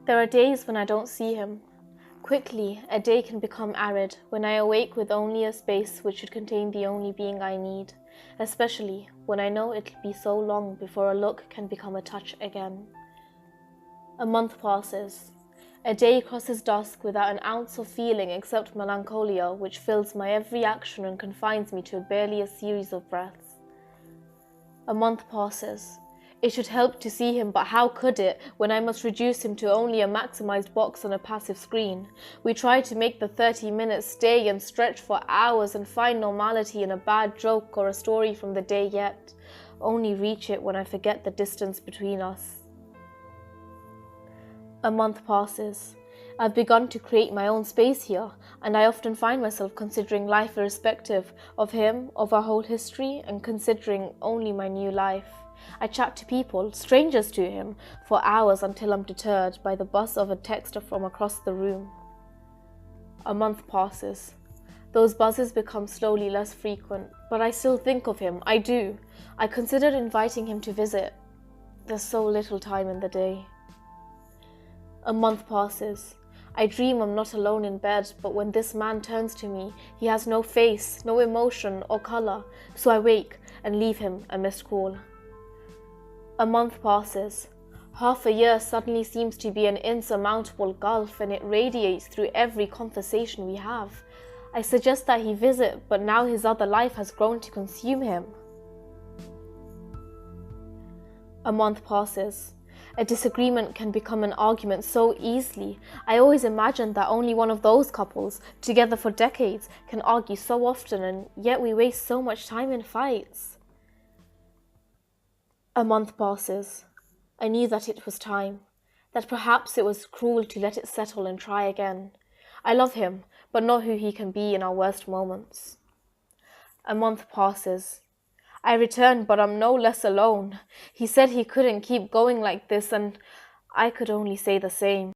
There are days when I don't see him. Quickly, a day can become arid when I awake with only a space which should contain the only being I need, especially when I know it'll be so long before a look can become a touch again. A month passes. A day crosses dusk without an ounce of feeling except melancholia, which fills my every action and confines me to barely a series of breaths. A month passes. It should help to see him, but how could it when I must reduce him to only a maximized box on a passive screen? We try to make the 30 minutes stay and stretch for hours and find normality in a bad joke or a story from the day yet, only reach it when I forget the distance between us. A month passes. I've begun to create my own space here, and I often find myself considering life irrespective of him, of our whole history, and considering only my new life. I chat to people, strangers to him, for hours until I'm deterred by the buzz of a text from across the room. A month passes. Those buzzes become slowly less frequent, but I still think of him, I do. I considered inviting him to visit. There's so little time in the day. A month passes. I dream I'm not alone in bed, but when this man turns to me, he has no face, no emotion or color, so I wake and leave him a missed call. A month passes. Half a year suddenly seems to be an insurmountable gulf, and it radiates through every conversation we have. I suggest that he visit, but now his other life has grown to consume him. A month passes. A disagreement can become an argument so easily. I always imagined that only one of those couples, together for decades, can argue so often, and yet we waste so much time in fights. A month passes. I knew that it was time, that perhaps it was cruel to let it settle and try again. I love him, but not who he can be in our worst moments. A month passes. I return, but I'm no less alone. He said he couldn't keep going like this, and I could only say the same.